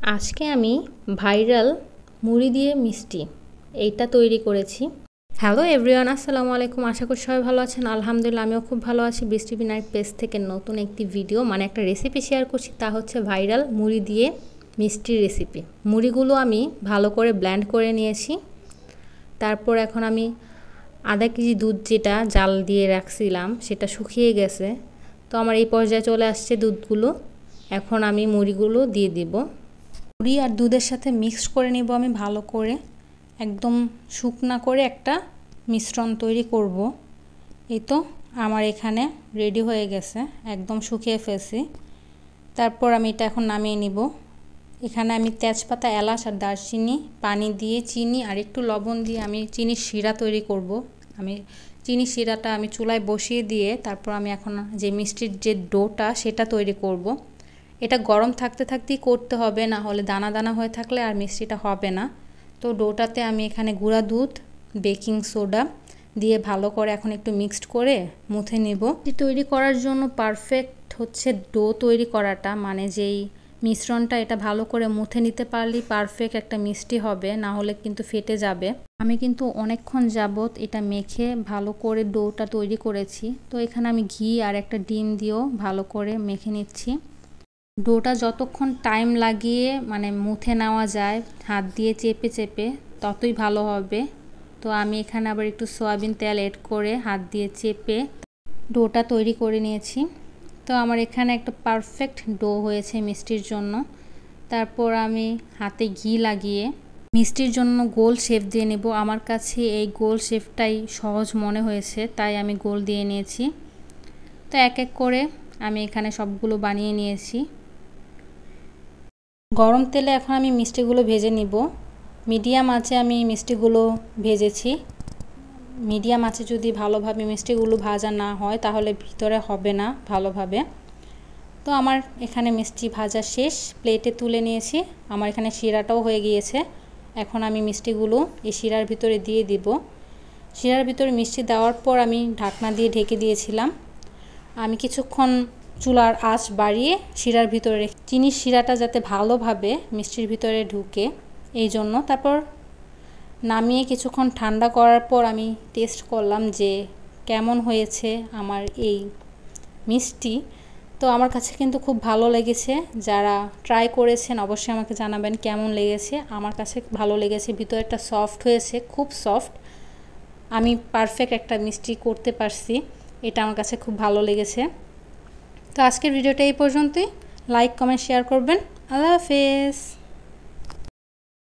আজকে আমি ভাইরাল মুড়ি দিয়ে মিষ্টি এইটা তৈরি করেছি। হ্যালো এভরিওয়ান, আসসালামু আলাইকুম। আশা করি সবাই ভালো আছেন। আলহামদুলিল্লাহ আমিও খুব ভালো আছি। বৃষ্টি বিনায়ক পেজ থেকে নতুন একটি ভিডিও মানে একটা রেসিপি শেয়ার করছি, তা হচ্ছে ভাইরাল মুড়ি দিয়ে মিষ্টির রেসিপি। মুড়িগুলো আমি ভালো করে ব্লেন্ড করে নিয়েছি। তারপর এখন আমি আধা কেজি দুধ যেটা জাল দিয়ে রাখছিলাম সেটা শুকিয়ে গেছে। তো আমার এই পর্যায়ে চলে আসছে দুধগুলো। এখন আমি মুড়িগুলো দিয়ে দিব। মুড়ি আর দুধের সাথে মিক্সড করে নিব আমি ভালো করে, একদম শুকনা করে একটা মিশ্রণ তৈরি করব। এই তো আমার এখানে রেডি হয়ে গেছে, একদম শুকিয়ে ফেলছি। তারপর আমি এটা এখন নামিয়ে নিব। এখানে আমি তেজপাতা, এলাচ আর দারচিনি পানি দিয়ে চিনি আর একটু লবণ দিয়ে আমি চিনির শিরা তৈরি করব। আমি চিনির শিরাটা আমি চুলায় বসিয়ে দিয়ে তারপর আমি এখন যে মিষ্টির যে ডোটা সেটা তৈরি করব। এটা গরম থাকতে থাকতেই করতে হবে, না হলে দানা দানা হয়ে থাকলে আর মিষ্টিটা হবে না। তো ডোটাতে আমি এখানে গুঁড়া দুধ, বেকিং সোডা দিয়ে ভালো করে এখন একটু মিক্সড করে মুথে নেব। তৈরি করার জন্য পারফেক্ট হচ্ছে ডো তৈরি করাটা, মানে যেই মিশ্রণটা এটা ভালো করে মুথে নিতে পারলেই পারফেক্ট একটা মিষ্টি হবে, না হলে কিন্তু ফেটে যাবে। আমি কিন্তু অনেকক্ষণ যাবত এটা মেখে ভালো করে ডোটা তৈরি করেছি। তো এখানে আমি ঘি আর একটা ডিম দিয়েও ভালো করে মেখে নিচ্ছি। ডোটা যতক্ষণ টাইম লাগিয়ে মানে মুথে নেওয়া যায় হাত দিয়ে চেপে চেপে ততই ভালো হবে। তো আমি এখানে আবার একটু সয়াবিন তেল এড করে হাত দিয়ে চেপে ডোটা তৈরি করে নিয়েছি। তো আমার এখানে একটা পারফেক্ট ডো হয়েছে মিষ্টির জন্য। তারপর আমি হাতে ঘি লাগিয়ে মিষ্টির জন্য গোল শেপ দিয়ে নেব। আমার কাছে এই গোল শেপটাই সহজ মনে হয়েছে, তাই আমি গোল দিয়ে নিয়েছি। তো এক এক করে আমি এখানে সবগুলো বানিয়ে নিয়েছি। গরম তেলে এখন আমি মিষ্টিগুলো ভেজে নিব। মিডিয়াম আঁচে আমি মিষ্টিগুলো ভেজেছি। মিডিয়াম আঁচে যদি ভালোভাবে মিষ্টিগুলো ভাজা না হয় তাহলে ভিতরে হবে না ভালোভাবে। তো আমার এখানে মিষ্টি ভাজা শেষ, প্লেটে তুলে নিয়েছি। আমার এখানে শিরাটাও হয়ে গিয়েছে। এখন আমি মিষ্টিগুলো এই শিরার ভিতরে দিয়ে দিব। শিরার ভিতরে মিষ্টি দেওয়ার পর আমি ঢাকনা দিয়ে ঢেকে দিয়েছিলাম। আমি কিছুক্ষণ চুলার আঁচ বাড়িয়ে শিরার ভিতরে চিনির শিরাটা যাতে ভালোভাবে মিষ্টির ভিতরে ঢুকে এই জন্য। তারপর নামিয়ে কিছুক্ষণ ঠান্ডা করার পর আমি টেস্ট করলাম যে কেমন হয়েছে আমার এই মিষ্টি। তো আমার কাছে কিন্তু খুব ভালো লেগেছে। যারা ট্রাই করেছেন অবশ্যই আমাকে জানাবেন কেমন লেগেছে। আমার কাছে ভালো লেগেছে, ভিতরটা সফট হয়েছে, খুব সফট। আমি পারফেক্ট একটা মিষ্টি করতে পারছি, এটা আমার কাছে খুব ভালো লেগেছে। তো আজকের ভিডিওটা এই পর্যন্তই। লাইক, কমেন্ট, শেয়ার করবেন। আল্লাহ হাফেজ।